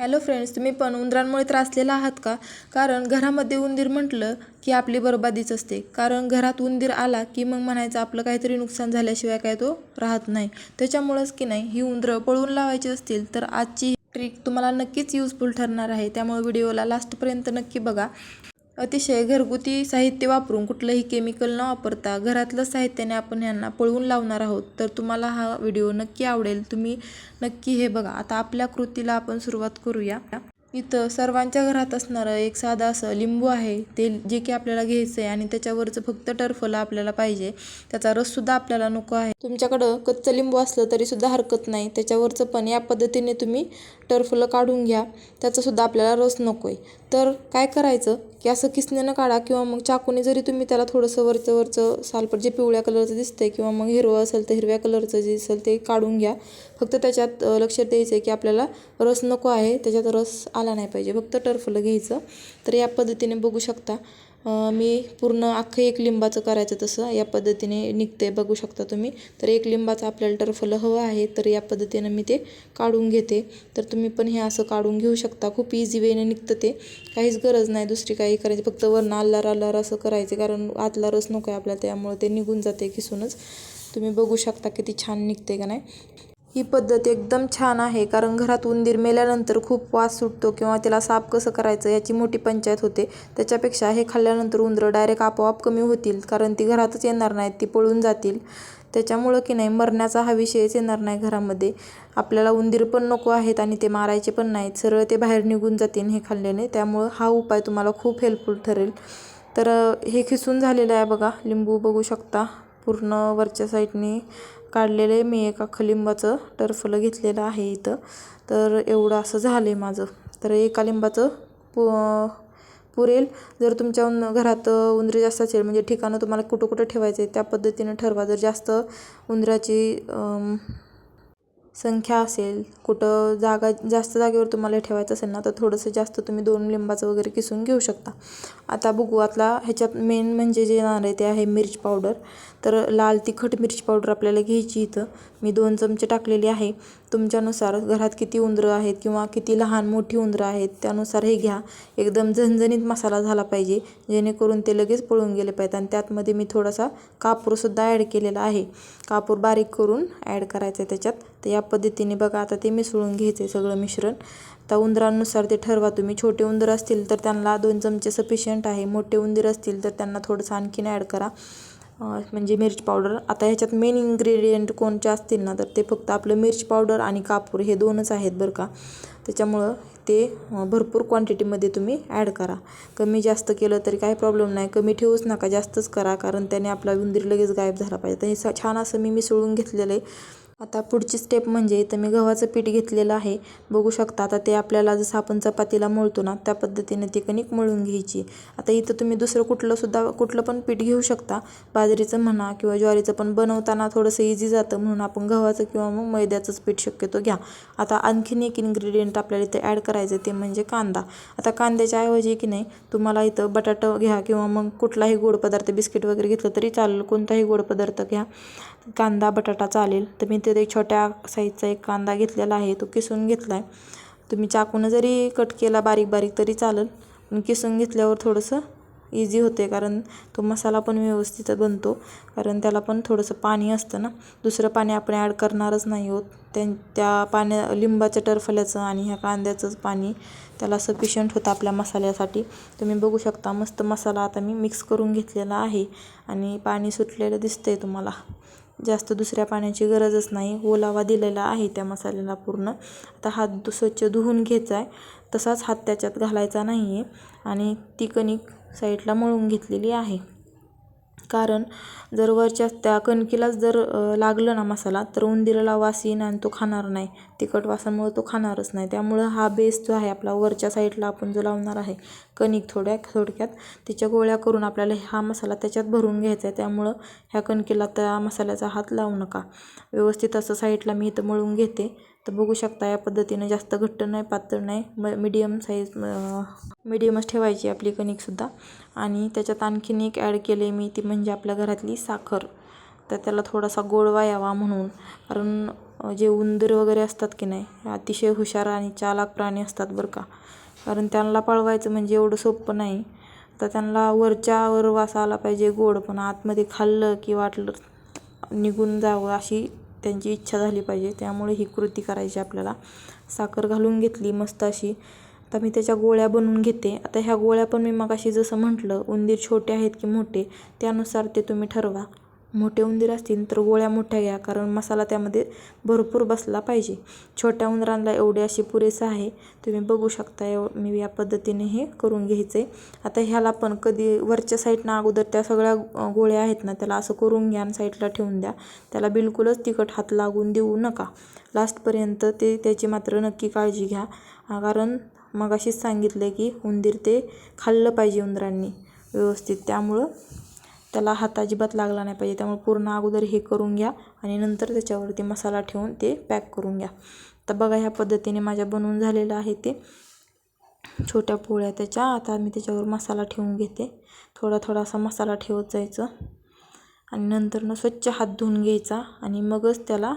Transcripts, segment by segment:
Hello friends, तुम्ही पण उंदरांमुळे त्रासलेला आहात का? कारण घरामध्ये उंदीर म्हटलं की आपली बरबादीच असते. कारण घरात उंदीर आला की मग म्हणायचं आपलं काहीतरी नुकसान झाल्याशिवाय काय तो राहत नाही. त्याच्यामुळंच की नाही ही उंदरं पळवून लावायची असतील तर आजची ट्रिक तुम्हाला नक्कीच युजफुल ठरणार आहे. त्यामुळे व्हिडिओला लास्टपर्यंत नक्की बघा. अतिशय घरगुती साहित्य वापरून कुठलंही केमिकल न वापरता घरातलं साहित्याने आपण यांना पळवून लावणार आहोत. तर तुम्हाला हा व्हिडिओ नक्की आवडेल. तुम्ही नक्की हे बघा. आता आपल्या कृतीला आपण सुरुवात करूया. इथं सर्वांच्या घरात असणारं एक साधं असं लिंबू आहे, ते जे की आपल्याला घ्यायचं आहे आणि त्याच्यावरचं फक्त टरफलं आपल्याला पाहिजे. त्याचा रससुद्धा आपल्याला नको आहे. तुमच्याकडं कच्चं लिंबू असलं तरीसुद्धा हरकत नाही. त्याच्यावरचं पण या पद्धतीने तुम्ही टरफलं काढून घ्या. त्याचासुद्धा आपल्याला रस नको आहे. तर काय करायचं की असं किसण्यानं काढा किंवा मग चाकूने जरी तुम्ही त्याला थोडंसं वरचं सालपट जे पिवळ्या कलरचं दिसतंय किंवा मग हिरवं असेल तर हिरव्या कलरचं जे असेल ते काढून घ्या. फक्त त्याच्यात लक्षात द्यायचं आहे की आपल्याला रस नको आहे, त्याच्यात रस आला नाही पाहिजे, फक्त टरफलं घ्यायचं. तर या पद्धतीने बघू शकता. मी पूर्ण अख्खं एक लिंबाचं करायचं तसं या पद्धतीने निघते बघू शकता तुम्ही. तर एक लिंबाचं आपल्याला टरफलं हवं आहे, तर या पद्धतीनं मी ते काढून घेते. तर तुम्ही पण हे असं काढून घेऊ शकता. खूप इझी वेने निघतं ते, काहीच गरज नाही दुसरी काही करायची. फक्त वरनं आल्लार असं करायचं, कारण आतला रस नको आहे आपल्याला, त्यामुळे ते निघून जाते किसूनच. तुम्ही बघू शकता किती छान निघते का नाही. ही पद्धत एकदम छान आहे, कारण घरात उंदीर मेल्यानंतर खूप वास सुटतो किंवा त्याला साफ कसं करायचं याची मोठी पंचायत होते. त्याच्यापेक्षा हे खाल्ल्यानंतर उंदरं डायरेक्ट आपोआप कमी होतील, कारण ती घरातच येणार नाहीत, ती पळून जातील. त्याच्यामुळं की नाही मरण्याचा हा विषयच येणार नाही घरामध्ये. आपल्याला उंदीर पण नको आहेत आणि ते मारायचे पण नाहीत, सरळ ते बाहेर निघून जातील हे खाल्ल्याने. त्यामुळं हा उपाय तुम्हाला खूप हेल्पफुल ठरेल. तर हे खिसून झालेलं आहे बघा. लिंबू बघू शकता पूर्ण वरच्या साईडने काढलेलं आहे. मी एक अख्खं लिंबाचं टरफलं घेतलेलं आहे इथं. तर एवढं असं झालं आहे माझं. तर एका लिंबाचं पुरेल. जर तुमच्या घरात उंदरे जास्त असेल, म्हणजे ठिकाणं तुम्हाला कुठं कुठं ठेवायचं आहे त्या पद्धतीनं ठरवा. जर जास्त उंदराची संख्या असेल, कुठं जास्त जागेवर तुम्हाला ठेवायचं असेल ना, तर थोडंसं जास्त तुम्ही 2 लिंबाचं वगैरे किसून घेऊ शकता. आता बघू, आता ह्याच्यात मेन म्हणजे जे येणार आहे ते आहे मिरची पावडर. तर लाल तिखट मिरची पावडर आपल्याला घ्यायची. इथं मी 2 चमचे टाकलेली आहे. तुमच्यानुसार घरात किती उंदरं आहेत किंवा किती लहान मोठी उंदरं आहेत त्यानुसार हे घ्या. एकदम झणझणीत मसाला झाला पाहिजे, जेणेकरून ते लगेच पळून गेले पाहिजेत. आणि त्यातमध्ये मी थोडासा कापूरसुद्धा ॲड केलेला आहे. कापूर बारीक करून ॲड करायचं आहे त्याच्यात. तर या पद्धतीने बघा आता ते मिसळून घ्यायचं आहे सगळं मिश्रण. आता उंदरांनुसार ते ठरवा तुम्ही. छोटे उंदर असतील तर त्यांना 2 चमचे सफिशियंट आहे. मोठे उंदीर असतील तर त्यांना थोडंसं आणखीन ॲड करा, म्हणजे मिरची पावडर. आता ह्याच्यात मेन इन्ग्रेडियंट कोणते असतील ना, तर ते फक्त आपलं मिरची पावडर आणि कापूर हे 2च आहेत बरं का. त्याच्यामुळं ते भरपूर क्वांटिटीमध्ये तुम्ही ॲड करा. कमी जास्त केलं तरी काही प्रॉब्लेम नाही. कमी ठेवूच नका, जास्तच करा, कारण त्याने आपला उंदीर लगेच गायब झाला पाहिजे. तर हे छान असं मी मिसळून घेतलेलं आहे. आता पुढची स्टेप म्हणजे इथं मी गव्हाचं पीठ घेतलेलं आहे. बघू शकता. आता ते आपल्याला जसं आपण चपातीला मळतो ना त्या पद्धतीने ती कणिक मळून घ्यायची. आता इथं तुम्ही दुसरं कुठलं पण पीठ घेऊ शकता, बाजरीचं म्हणा किंवा ज्वारीचं, पण बनवताना थोडंसं इझी जातं म्हणून आपण गव्हाचं किंवा मग मैद्याचंच पीठ शक्यतो घ्या. आता आणखीन एक इन्ग्रेडियंट आपल्याला इथं ॲड करायचं ते म्हणजे कांदा. आता कांद्याच्या ऐवजी की नाही तुम्हाला इथं बटाटा घ्या किंवा मग कुठलाही गोड पदार्थ, बिस्किट वगैरे घेतलं तरी चालेल, कोणताही गोड पदार्थ घ्या. कांदा बटाटा चालेल. तर मी ते एक छोट्या साईजचा एक कांदा घेतलेला आहे, तो किसून घेतला आहे. तुम्ही चाकूनं जरी कट केला बारीक बारीक तरी चालेल, पण किसून घेतल्यावर थोडंसं इझी होते, कारण तो मसाला पण व्यवस्थित बनतो. कारण त्याला पण थोडंसं पाणी असतं ना, दुसरं पाणी आपण ॲड करणारच नाही आहोत. त्या लिंबाच्या टरफल्याचं आणि ह्या कांद्याचंच पाणी त्याला सफिशियंट होतं आपल्या मसाल्यासाठी. तुम्ही बघू शकता मस्त मसाला आता मी मिक्स करून घेतलेला आहे आणि पाणी सुटलेलं दिसतंय तुम्हाला. जास्त दुसऱ्या पाण्याची गरजच नाही, ओलावा दिलेला आहे त्या मसाल्याला पूर्ण. आता हात स्वच्छ धुवून घ्यायचा आहे, तसाच हात त्याच्यात घालायचा नाही आहे. आणि ती कणिक साईडला मळून घेतलेली आहे. कारण जर वरच्या त्या कणकीलाच जर लागलं ना मसाला, तर उंदीराला वास येईन आणि तो खाणार नाही. तिखट वासामुळे तो खाणारच नाही. त्यामुळं हा बेस जो आहे आपला वरच्या साईडला आपण जो लावणार आहे कणिक, थोडक्यात तिच्या गोळ्या करून आपल्याला हा मसाला त्याच्यात भरून घ्यायचा आहे. त्यामुळं ह्या कणकीला त्या मसाल्याचा हात लावू नका. व्यवस्थित असं साईडला मी इथं मळून घेते. तर बघू शकता या पद्धतीने, जास्त घट्ट नाही पातळ नाही, मीडियमच ठेवायची आपली कणिकसुद्धा. आणि त्याच्यात आणखीन एक ॲड केले मी, ती म्हणजे आपल्या घरातली साखर. तर त्याला थोडासा गोडवा यावा म्हणून, कारण जे उंदीर वगैरे असतात की नाही, अतिशय हुशार आणि चालाक प्राणी असतात बरं का. कारण त्यांना पळवायचं म्हणजे एवढं सोपं नाही. तर त्यांना वरच्यावर वास आला पाहिजे गोड, पण आतमध्ये खाल्लं की वाटलं निघून जावं अशी त्यांची इच्छा झाली पाहिजे. त्यामुळे ही कृती करायची आपल्याला. साखर घालून घेतली मस्त अशी. आता मी त्याच्या गोळ्या बनवून घेते. आता ह्या गोळ्या पण मी मगाशी जसं म्हटलं, उंदीर छोटे आहेत की मोठे त्यानुसार ते तुम्ही ठरवा. मोठे उंदीर असतील तर गोळ्या मोठ्या घ्या, कारण मसाला त्यामध्ये भरपूर बसला पाहिजे. छोट्या उंदरांना एवढे असे पुरेसं आहे. तुम्ही बघू शकता. मी या पद्धतीने हे करून घ्यायचं आहे. आता ह्याला पण कधी वरच्या साईडनं अगोदर त्या सगळ्या गोळ्या आहेत ना, त्याला असं करून घ्या आणि साईडला ठेवून द्या. त्याला बिलकुलच तिखट हात लागून देऊ नका. लास्टपर्यंत त्याची मात्र नक्की काळजी घ्या. कारण मगाशीच सांगितलं की उंदीर ते खाल्लं पाहिजे उंदरांनी व्यवस्थित. त्यामुळं त्याला हात अजिबात लागला नाही पाहिजे. त्यामुळे पूर्ण अगोदर हे करून घ्या आणि नंतर त्याच्यावरती मसाला ठेवून ते पॅक करून घ्या. तर बघा ह्या पद्धतीने माझ्या बनवून झालेलं आहे ते छोट्या पोळ्या त्याच्या. आता मी त्याच्यावर मसाला ठेवून घेते. थोडा असा मसाला ठेवत जायचं आणि नंतर स्वच्छ हात धुवून घ्यायचा आणि मगच त्याला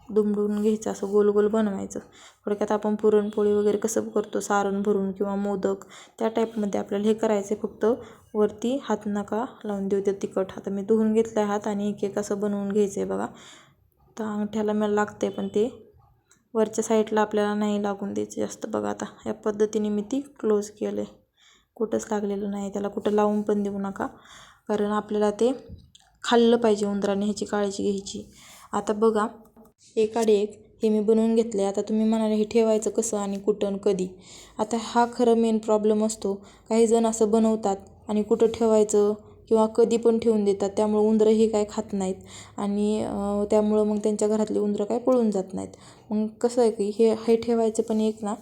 दुमडून घ्यायचं, असं गोल गोल बनवायचं. थोडक्यात आपण पुरणपोळी वगैरे कसं करतो सारण भरून किंवा मोदक, त्या टाईपमध्ये आपल्याला हे करायचं. फक्त वरती हात नका लावून देऊ ते तिखट. आता मी धुवून घेतलं आहे हात आणि एक असं बनवून घ्यायचं आहे बघा. तर अंगठ्याला मला लागते, पण ते वरच्या साईडला आपल्याला नाही लागून द्यायचं जास्त. बघा आता या पद्धतीने मी ती क्लोज केलं आहे. कुठंच लागलेलं नाही. त्याला कुठं लावून पण देऊ नका, कारण आपल्याला ते खाल्लं पाहिजे उंदराने, ह्याची काळजी घ्यायची. आता बघा एकाडे एक हे मी बनवून घेतलं आहे. आता तुम्ही म्हणाले हे ठेवायचं कसं आणि कुठं आणि कधी. आता हा खरं मेन प्रॉब्लेम असतो. काही जण असं बनवतात आणि कुठं ठेवायचं किंवा कधी पण ठेवून देतात. त्यामुळं उंदरं हे काय खात नाहीत आणि त्यामुळं मग त्यांच्या घरातली उंदरं काय पळून जात नाहीत. मग कसं आहे की हे ठेवायचं पण एक ना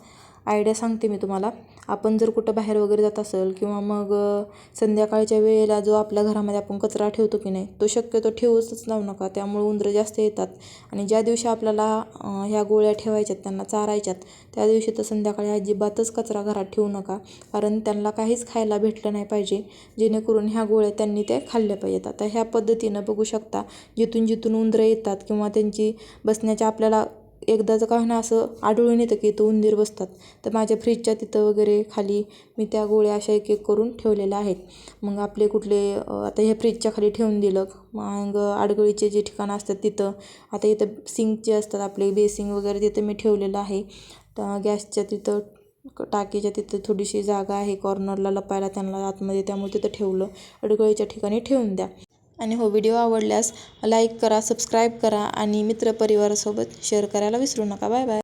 आयडिया सांगते मी तुम्हाला. आपण जर कुठं बाहेर वगैरे जात असेल किंवा मग संध्याकाळच्या वेळेला जो आपल्या घरामध्ये आपण कचरा ठेवतो की नाही, तो शक्यतो ठेवूच लावू नका. त्यामुळे उंदरं जास्त येतात. आणि ज्या दिवशी आपल्याला ह्या गोळ्या ठेवायच्यात, त्यांना चारायच्यात, त्या दिवशी तर संध्याकाळी अजिबातच कचरा घरात ठेवू नका. कारण त्यांना काहीच खायला भेटलं नाही पाहिजे, जेणेकरून ह्या गोळ्या त्यांनी त्या खाल्ल्या पाहिजेत. आता ह्या पद्धतीनं बघू शकता, जिथून उंदरं येतात किंवा त्यांची बसण्याच्या आपल्याला एकदाचं का ना असं आढळून येतं की इथं उंदीर बसतात. तर माझ्या फ्रीजच्या तिथं वगैरे खाली मी त्या गोळ्या अशा एक करून ठेवलेल्या आहेत. मग आपले कुठले आता ह्या फ्रीजच्या खाली ठेवून दिलं. मग आडगळीचे जे ठिकाणं असतात तिथं, आता इथं सिंकचे असतात आपले बेसिंग वगैरे, तिथं मी ठेवलेलं आहे. तर गॅसच्या तिथं टाकीच्या तिथं थोडीशी जागा आहे कॉर्नरला लपायला त्यांना आतमध्ये, त्यामुळे तिथं ठेवलं. अडगळीच्या ठिकाणी ठेवून द्या. आणि व्हिडिओ आवडल्यास लाईक करा, सबस्क्राईब करा आणि मित्रपरिवारासोबत शेअर करायला विसरू नका. Bye bye.